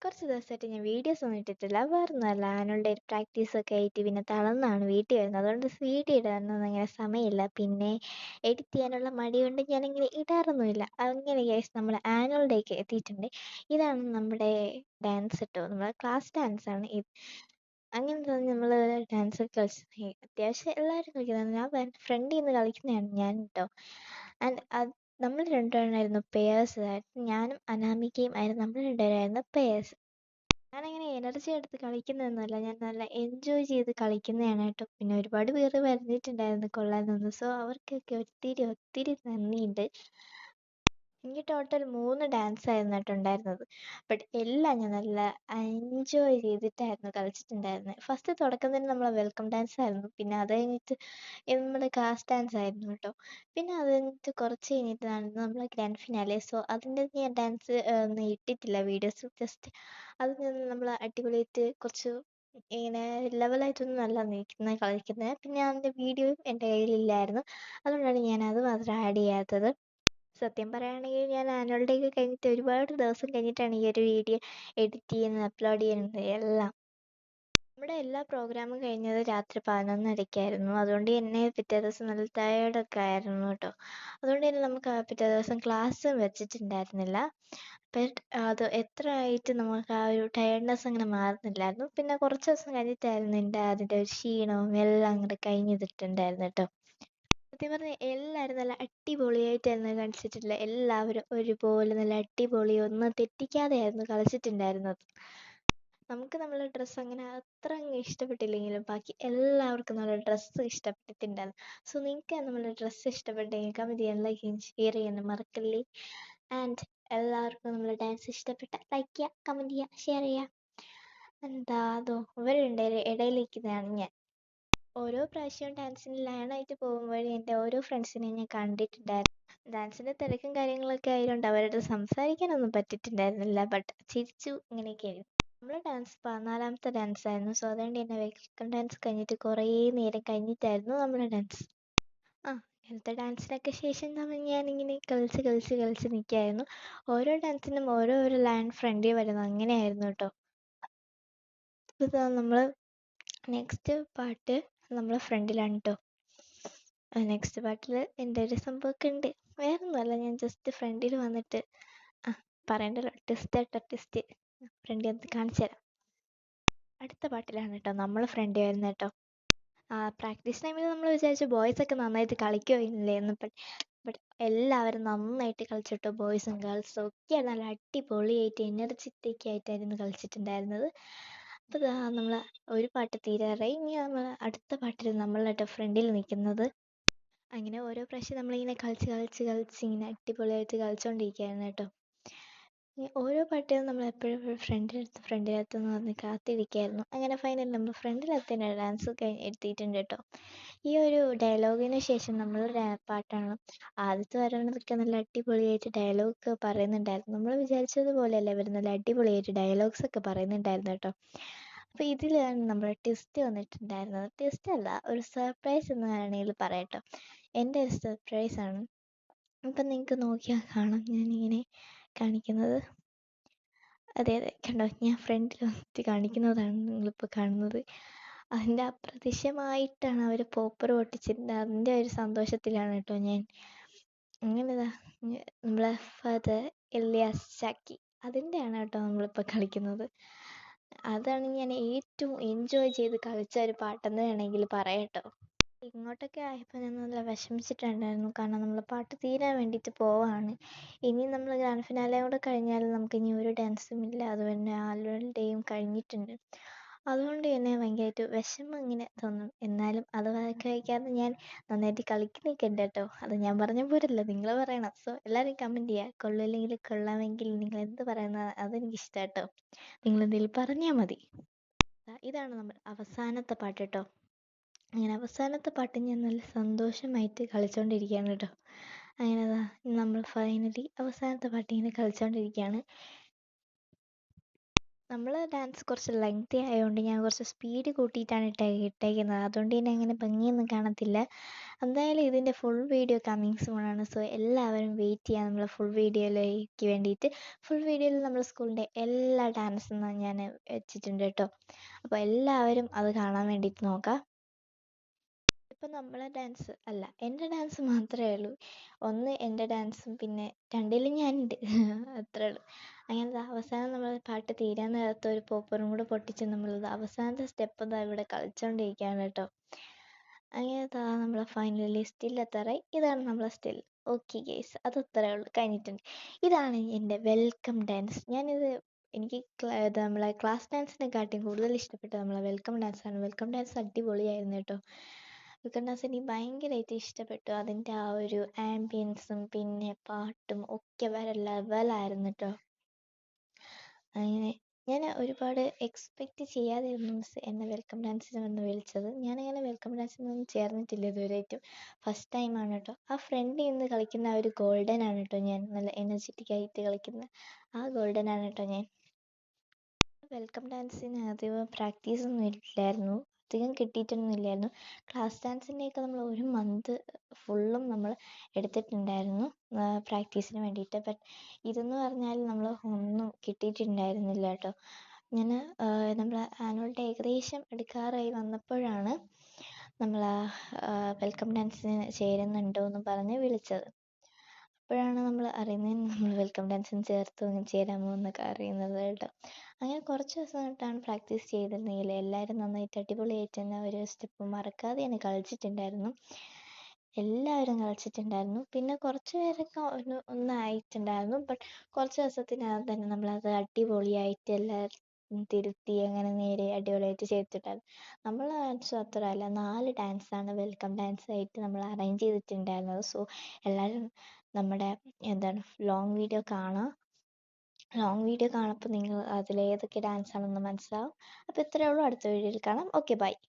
കുറച്ച് ദിവസമായിട്ട് ഞാൻ വീഡിയോസ് ഒന്നും ഇട്ടിട്ടില്ല. വേറൊന്നുമല്ല, ആനുവൽ ഡേ പ്രാക്ടീസൊക്കെ ആയിട്ട് പിന്നെ തളർന്നാണ് വീട്ടിൽ വരുന്നത്. അതുകൊണ്ട് വീഡിയോ ഇടാനൊന്നും അങ്ങനെ സമയമില്ല. പിന്നെ എഡിറ്റ് ചെയ്യാനുള്ള മടി കൊണ്ട് ഞാനിങ്ങനെ ഇടാറൊന്നുമില്ല. അങ്ങനെ ഗൈസ്, നമ്മൾ ആനുവൽ ഡേക്ക് എത്തിയിട്ടുണ്ട്. ഇതാണ് നമ്മുടെ ഡാൻസ് കേട്ടോ, നമ്മുടെ ക്ലാസ് ഡാൻസാണ് ഇത്. അങ്ങനെ തന്നെ നമ്മൾ ഡാൻസ് കളിച്ച് അത്യാവശ്യം എല്ലാവരും കളിക്കുന്നത്. ഞാൻ ഫ്രണ്ടിൽ നിന്ന് കളിക്കുന്നതാണ് ഞാൻ കേട്ടോ. ആൻഡ് നമ്മൾ രണ്ടുപേരായിരുന്നു പേയേഴ്സ്. ഞാനും അനാമികയും ആയിരുന്നു, നമ്മൾ രണ്ടുപേരായിരുന്നു പേയേഴ്സ്. ഞാനങ്ങനെ എനർജി എടുത്ത് കളിക്കുന്നതൊന്നുമല്ല, ഞാൻ നല്ല എൻജോയ് ചെയ്ത് കളിക്കുന്നതാണ് കേട്ടോ. പിന്നെ ഒരുപാട് പേര് പറഞ്ഞിട്ടുണ്ടായിരുന്നു കൊള്ളാമെന്നൊന്ന്. സോ അവർക്കൊക്കെ ഒത്തിരി ഒത്തിരി നന്ദിയുണ്ട്. എനിക്ക് ടോട്ടൽ 3 ഡാൻസ് ആയിരുന്നു കേട്ടോ ഉണ്ടായിരുന്നത്. ബട്ട് എല്ലാം ഞാൻ നല്ല എൻജോയ് ചെയ്തിട്ടായിരുന്നു കളിച്ചിട്ടുണ്ടായിരുന്നത്. ഫസ്റ്റ് തുടക്കം തന്നെ നമ്മളെ വെൽക്കം ഡാൻസ് ആയിരുന്നു. പിന്നെ അത് കഴിഞ്ഞിട്ട് നമ്മുടെ കാസ്റ്റ് ഡാൻസ് ആയിരുന്നു കേട്ടോ. പിന്നെ അത് കഴിഞ്ഞിട്ട് കുറച്ച് കഴിഞ്ഞിട്ടാണ് നമ്മളെ ഗ്രാൻഡ് ഫിനാലെ. സോ അതിൻ്റെ ഞാൻ ഡാൻസ് ഒന്നും ഇട്ടിട്ടില്ല വീഡിയോസ്. ജസ്റ്റ് അത് നമ്മൾ അടിപൊളിയായിട്ട് കുറച്ച് ഇങ്ങനെ ലെവലായിട്ടൊന്നും അല്ല നിൽക്കുന്നത് കളിക്കുന്നത്. പിന്നെ അതിൻ്റെ വീഡിയോയും എൻ്റെ കയ്യിലില്ലായിരുന്നു. അതുകൊണ്ടാണ് ഞാൻ അത് മാത്രം ആഡ് ചെയ്യാത്തത്. സത്യം പറയുകയാണെങ്കിൽ ഞാൻ ആനുവൽ ഡേ ഒക്കെ കഴിഞ്ഞിട്ട് ഒരുപാട് ദിവസം കഴിഞ്ഞിട്ടാണ് ഈ ഒരു വീഡിയോ എഡിറ്റ് ചെയ്യുന്നത്, അപ്ലോഡ് ചെയ്യുന്നത് എല്ലാം. നമ്മുടെ എല്ലാ പ്രോഗ്രാമും കഴിഞ്ഞത് രാത്രി 11:30-ക്കായിരുന്നു. അതുകൊണ്ട് തന്നെ പിറ്റേ ദിവസം നല്ല ടയേർഡൊക്കെ ആയിരുന്നു കേട്ടോ. അതുകൊണ്ട് തന്നെ നമുക്ക് പിറ്റേ ദിവസം ക്ലാസ്സും വെച്ചിട്ടുണ്ടായിരുന്നില്ല. ബട്ട് അത് എത്ര ആയിട്ട് നമുക്ക് ആ ഒരു ടയർഡ്നെസ് അങ്ങനെ മാറുന്നില്ലായിരുന്നു. പിന്നെ കുറച്ച് ദിവസം കഴിഞ്ഞിട്ടായിരുന്നു അതിൻ്റെ ഒരു ക്ഷീണവും എല്ലാം അങ്ങോട്ട് കഴിഞ്ഞിട്ടുണ്ടായിരുന്നു കേട്ടോ. സത്യം പറഞ്ഞാൽ എല്ലാവരും നല്ല അടിപൊളിയായിട്ടായിരുന്നു കളിച്ചിട്ടുള്ളത്. എല്ലാവരും ഒരുപോലെ നല്ല അടിപൊളി, ഒന്നും തെറ്റിക്കാതെയായിരുന്നു കളിച്ചിട്ടുണ്ടായിരുന്നത്. നമുക്ക് നമ്മളെ ഡ്രസ്സ് അങ്ങനെ അത്ര അങ്ങ് ഇഷ്ടപ്പെട്ടില്ലെങ്കിലും ബാക്കി എല്ലാവർക്കും നമ്മുടെ ഡ്രസ്സ് ഇഷ്ടപ്പെട്ടിട്ടുണ്ടായിരുന്നു. സോ നിങ്ങൾക്ക് നമ്മുടെ ഡ്രസ്സ് ഇഷ്ടപ്പെട്ടെങ്കിൽ കമൻറ്റ് ചെയ്യാൻ, ലൈക്ക് ചെയ്യാൻ, ഷെയർ ചെയ്യാൻ മറക്കല്ലേ. ആൻഡ് എല്ലാവർക്കും നമ്മുടെ ഡാൻസ് ഇഷ്ടപ്പെട്ട ലൈക്ക് ചെയ്യുക, കമൻറ്റ് ചെയ്യുക, ഷെയർ ചെയ്യുക. എന്താ അതോ ഇവരുടെ ഇടയിലിരിക്കുന്നതാണ് ഞാൻ. ഓരോ പ്രാവശ്യവും ഡാൻസിന് ലയണായിട്ട് പോകുമ്പോഴും എൻ്റെ ഓരോ ഫ്രണ്ട്സിനെയും ഞാൻ കണ്ടിട്ടുണ്ടായിരുന്നു. ഡാൻസിൻ്റെ തിരക്കും കാര്യങ്ങളൊക്കെ ആയതുകൊണ്ട് അവരോട് സംസാരിക്കാനൊന്നും പറ്റിയിട്ടുണ്ടായിരുന്നില്ല. ബട്ട് ചിരിച്ചു ഇങ്ങനെയൊക്കെയായിരുന്നു. നമ്മളെ ഡാൻസ് 14ാമത്തെ ഡാൻസായിരുന്നു. സോ അതുകൊണ്ട് തന്നെ വെൽക്കം ഡാൻസ് കഴിഞ്ഞിട്ട് കുറേ നേരം കഴിഞ്ഞിട്ടായിരുന്നു നമ്മുടെ ഡാൻസ്. ഇങ്ങനത്തെ ഡാൻസിനൊക്കെ ശേഷം ഞാനിങ്ങനെ കളിച്ച് നിൽക്കുകയായിരുന്നു. ഓരോ ഡാൻസിനും ഓരോ ലൈൻ ഫ്രണ്ടിൽ വരുന്നു, അങ്ങനെയായിരുന്നു കേട്ടോ. ഇതാ നമ്മൾ നെക്സ്റ്റ് പാട്ട് നമ്മളെ ഫ്രണ്ടിലാണ് കേട്ടോ. നെക്സ്റ്റ് പാട്ടിൽ എൻ്റെ ഒരു സംഭവമൊക്കെ ഉണ്ട്. വേറൊന്നുമല്ല, ഞാൻ ജസ്റ്റ് ഫ്രണ്ടിൽ വന്നിട്ട് പറയണ്ടല്ലോ, ടെസ്റ്റ് ആട്ടോ ടെസ്റ്റ്, ഫ്രണ്ടിൽ വന്നിട്ട് കാണിച്ചു തരാം. അടുത്ത പാട്ടിലാണ് കേട്ടോ നമ്മൾ ഫ്രണ്ടിൽ വരുന്നത് കേട്ടോ. പ്രാക്ടീസ് ടൈമിൽ നമ്മൾ വിചാരിച്ചു ബോയ്സൊക്കെ നന്നായിട്ട് കളിക്കുമില്ലേ എന്ന്. ബട്ട് എല്ലാവരും നന്നായിട്ട് കളിച്ചിട്ടോ. ബോയ്സും ഗേൾസും ഒക്കെ നല്ല അടിപൊളിയായിട്ട് എനർജറ്റിക് ആയിട്ടായിരുന്നു കളിച്ചിട്ടുണ്ടായിരുന്നത്. അപ്പോൾ നമ്മൾ ഒരു പാട്ട് തീരാറായി. ഇനി നമ്മൾ അടുത്ത പാട്ടിൽ നമ്മളാട്ടോ ഫ്രണ്ടിൽ നിൽക്കുന്നത്. അങ്ങനെ ഓരോ പ്രാവശ്യം നമ്മളിങ്ങനെ കളിച്ച് ഇങ്ങനെ അടിപൊളിയായിട്ട് കളിച്ചുകൊണ്ടിരിക്കുകയായിരുന്നു കേട്ടോ. ഓരോ പാട്ടിലും നമ്മൾ എപ്പോഴും ഫ്രണ്ടിലെത്തുന്ന പറഞ്ഞ് കാത്തിരിക്കുകയായിരുന്നു. അങ്ങനെ ഫൈനൽ നമ്മൾ ഫ്രണ്ടിലെത്തിന് ഡാൻസ് എത്തിയിട്ടുണ്ട് കേട്ടോ. ഈ ഒരു ഡയലോഗിന് ശേഷം നമ്മൾ പാട്ടാണ്. ആദ്യത്തെ വരണതൊക്കെ നല്ല അടിപൊളിയായിട്ട് ഡയലോഗൊക്കെ പറയുന്നുണ്ടായിരുന്നു. നമ്മൾ വിചാരിച്ചതുപോലെയല്ല, ഇവർ നല്ല അടിപൊളിയായിട്ട് ഡയലോഗ്സൊക്കെ പറയുന്നുണ്ടായിരുന്നു കേട്ടോ. അപ്പോൾ ഇതിലാണ് നമ്മുടെ ട്വിസ്റ്റ് വന്നിട്ടുണ്ടായിരുന്നത്. ട്വിസ്റ്റ് അല്ല, ഒരു സർപ്രൈസ് എന്ന് വേണമെങ്കിൽ പറയാം കേട്ടോ. എൻ്റെ ഒരു സർപ്രൈസാണ്. അപ്പം നിങ്ങൾക്ക് നോക്കിയാൽ കാണാം ഞാനിങ്ങനെ കാണിക്കുന്നത്. അതെ കണ്ടോ, ഞാൻ ഫ്രണ്ടിൽ വന്നിട്ട് കാണിക്കുന്നതാണ് നിങ്ങളിപ്പോൾ കാണുന്നത്. അതിൻ്റെ അപ്രത്യക്ഷമായിട്ടാണ് അവർ പോപ്പർ പൊട്ടിച്ചിട്ടുണ്ട്. അതിൻ്റെ ഒരു സന്തോഷത്തിലാണ് കേട്ടോ ഞാൻ. അങ്ങനെതാ നമ്മളെ ഫാദർ എലിയാസ് ചാക്കി, അതിൻ്റെയാണ് കേട്ടോ നമ്മളിപ്പോൾ കളിക്കുന്നത്. അതാണ് ഞാൻ ഏറ്റവും എൻജോയ് ചെയ്ത് കളിച്ച ഒരു പാട്ടെന്ന് വേണമെങ്കിൽ പറയാം കേട്ടോ. ഇങ്ങോട്ടൊക്കെ ആയപ്പോൾ ഞാൻ നല്ല വിഷമിച്ചിട്ടുണ്ടായിരുന്നു. കാരണം നമ്മൾ പാട്ട് തീരാൻ വേണ്ടിയിട്ട് പോവാണ്. ഇനി നമ്മൾ ഗ്രാൻഡ് ഫിനാലെ കൂടെ കഴിഞ്ഞാൽ നമുക്ക് ഇനി ഒരു ഡാൻസും ഇല്ല. അതുപോലെ ആനുവൽ ഡേയും കഴിഞ്ഞിട്ടുണ്ട്. അതുകൊണ്ട് തന്നെ ഭയങ്കരമായിട്ട് വിഷമം ഇങ്ങനെ തോന്നും. എന്നാലും അത് വയ്ക്കാതെ ഞാൻ നന്നായിട്ട് കളിക്കുന്നൊക്കെ ഉണ്ട് കേട്ടോ. അത് ഞാൻ പറഞ്ഞ പോരല്ലോ, നിങ്ങൾ പറയണം. സോ എല്ലാവരും കമൻറ്റ് ചെയ്യുക. കൊള്ളില്ലെങ്കിൽ കൊള്ളാമെങ്കിൽ നിങ്ങൾ എന്ത് പറയുന്നത് അതെനിക്കിഷ്ടം കേട്ടോ. നിങ്ങളെന്തെങ്കിലും പറഞ്ഞാൽ മതി. ഇതാണ് നമ്മൾ അവസാനത്തെ പാട്ട് കേട്ടോ. അങ്ങനെ അവസാനത്തെ പാട്ട് ഞാൻ നല്ല സന്തോഷമായിട്ട് കളിച്ചുകൊണ്ടിരിക്കുകയാണ് കേട്ടോ. അങ്ങനെ നമ്മൾ ഫൈനലി അവസാനത്തെ പാട്ട് ഇങ്ങനെ കളിച്ചുകൊണ്ടിരിക്കുകയാണ്. നമ്മൾ ഡാൻസ് കുറച്ച് ലെങ്തി ആയതുകൊണ്ട് ഞാൻ കുറച്ച് സ്പീഡ് കൂട്ടിയിട്ടാണ് ഇട്ടേക്കുന്നത്. അതുകൊണ്ട് തന്നെ അങ്ങനെ ഭംഗിയൊന്നും കാണത്തില്ല. എന്തായാലും ഇതിൻ്റെ ഫുൾ വീഡിയോ കമ്മിങ് സൂൺ ആണ്. സോ എല്ലാവരും വെയിറ്റ് ചെയ്യാം നമ്മളെ ഫുൾ വീഡിയോയിലേക്ക് വേണ്ടിയിട്ട്. ഫുൾ വീഡിയോയിൽ നമ്മുടെ സ്കൂളിൻ്റെ എല്ലാ ഡാൻസും ഞാൻ വെച്ചിട്ടുണ്ട് കേട്ടോ. അപ്പോൾ എല്ലാവരും അത് കാണാൻ വേണ്ടിയിട്ട് നോക്കാം. ഇപ്പം നമ്മളെ ഡാൻസ് അല്ല, എൻ്റെ ഡാൻസ് മാത്രമേ ഉള്ളൂ. ഒന്ന് എൻ്റെ ഡാൻസും പിന്നെ രണ്ടിലും ഞാനുണ്ട്. അത്രേ ഉള്ളൂ. അങ്ങനത്തെ അവസാനം നമ്മൾ പാട്ട് തീരാൻ നേരത്ത് ഒരു പോപ്പറും കൂടെ പൊട്ടിച്ച് നമ്മളത് അവസാനത്തെ സ്റ്റെപ്പ് ഇതാ ഇവിടെ കളിച്ചോണ്ടിരിക്കുകയാണ് കേട്ടോ. അങ്ങനത്തെ നമ്മളെ ഫൈനലി സ്റ്റിൽ എത്താറായി. ഇതാണ് നമ്മളെ സ്റ്റിൽ. ഓക്കെ ഗേസ്, അത് അത്രേ ഉള്ളൂ, കഴിഞ്ഞിട്ടുണ്ട്. ഇതാണ് എൻ്റെ വെൽക്കം ഡാൻസ്. ഞാനിത് എനിക്ക് ഇത് നമ്മളെ ക്ലാസ് ഡാൻസിനെക്കാട്ടിയും കൂടുതൽ ഇഷ്ടപ്പെട്ടത് നമ്മളെ വെൽക്കം ഡാൻസാണ്. വെൽക്കം ഡാൻസ് അടിപൊളിയായിരുന്നു കേട്ടോ. വെൽക്കം ഡാൻസ് എനിക്ക് ഭയങ്കരമായിട്ട് ഇഷ്ടപ്പെട്ടു. അതിൻ്റെ ആ ഒരു ആംബിയൻസും പിന്നെ പാട്ടും ഒക്കെ വേറെ ലെവലായിരുന്നു കേട്ടോ. അങ്ങനെ ഞാൻ ഒരുപാട് എക്സ്പെക്റ്റ് ചെയ്യാതെയായിരുന്നു മിസ് എന്നെ വെൽക്കം ഡാൻസിന് വന്ന് വിളിച്ചത്. ഞാനങ്ങനെ വെൽക്കം ഡാൻസിനൊന്നും ചേർന്നിട്ടില്ല ഇതുവരെയായിട്ടും. ഫസ്റ്റ് ടൈമാണ് കേട്ടോ. ആ ഫ്രണ്ടിൽ നിന്ന് കളിക്കുന്ന ആ ഒരു ഗോൾഡൻ ആണ് കേട്ടോ ഞാൻ. നല്ല എനർജറ്റിക് ആയിട്ട് കളിക്കുന്ന ആ ഗോൾഡൻ ആണ് കേട്ടോ ഞാൻ. വെൽക്കം ഡാൻസിന് അധികം പ്രാക്ടീസൊന്നും ഇല്ലായിരുന്നു, അധികം കിട്ടിയിട്ടൊന്നുമില്ലായിരുന്നു. ക്ലാസ് ഡാൻസിൻ്റെയൊക്കെ നമ്മൾ ഒരു മന്ത് ഫുള്ളും നമ്മൾ എടുത്തിട്ടുണ്ടായിരുന്നു പ്രാക്ടീസിന് വേണ്ടിയിട്ട്. ബട്ട് ഇതെന്ന് പറഞ്ഞാൽ നമ്മൾ ഒന്നും കിട്ടിയിട്ടുണ്ടായിരുന്നില്ല കേട്ടോ. ഞാൻ നമ്മൾ ആനുവൽ ഡേ ഏകദേശം എടുക്കാറായി വന്നപ്പോഴാണ് നമ്മൾ വെൽക്കം ഡാൻസിന് ചേരുന്നുണ്ടോ എന്ന് പറഞ്ഞ് വിളിച്ചത്. അപ്പോഴാണ് നമ്മൾ അറിയുന്നത് നമ്മൾ വെൽക്കം ഡാൻസിന് ചേരാമോ എന്നൊക്കെ അറിയുന്നത് കേട്ടോ. അങ്ങനെ കുറച്ച് ദിവസമായിട്ടാണ് പ്രാക്ടീസ് ചെയ്തിരുന്നെങ്കിൽ എല്ലാവരും നന്നായിട്ട് അടിപൊളിയായിട്ട് തന്നെ ഒരു സ്റ്റെപ്പ് മറക്കാതെ തന്നെ കളിച്ചിട്ടുണ്ടായിരുന്നു. എല്ലാവരും കളിച്ചിട്ടുണ്ടായിരുന്നു. പിന്നെ കുറച്ച് പേരൊക്കെ ഒന്നായിട്ടുണ്ടായിരുന്നു. ബട്ട് കുറച്ച് ദിവസത്തിനകം തന്നെ നമ്മളത് അടിപൊളിയായിട്ട് എല്ലാവരും തിരുത്തി അങ്ങനെ നേരെ അടിപൊളിയായിട്ട് ചെയ്തിട്ടുണ്ടായിരുന്നു. നമ്മൾ ഡാൻസ് മാത്രമല്ല 4 ഡാൻസാണ് വെൽക്കം ഡാൻസ് ആയിട്ട് നമ്മൾ അറേഞ്ച് ചെയ്തിട്ടുണ്ടായിരുന്നത്. സോ എല്ലാവരും നമ്മുടെ ലോങ് വീഡിയോ കാണാം. ലോങ് വീഡിയോ കാണുമ്പോൾ നിങ്ങൾ അതിലേതൊക്കെ ഡാൻസ് ആണെന്ന് മനസ്സിലാവും. അപ്പോൾ ഇത്രയേ ഉള്ളൂ. അടുത്ത വീഡിയോയിൽ കാണാം. Okay, by.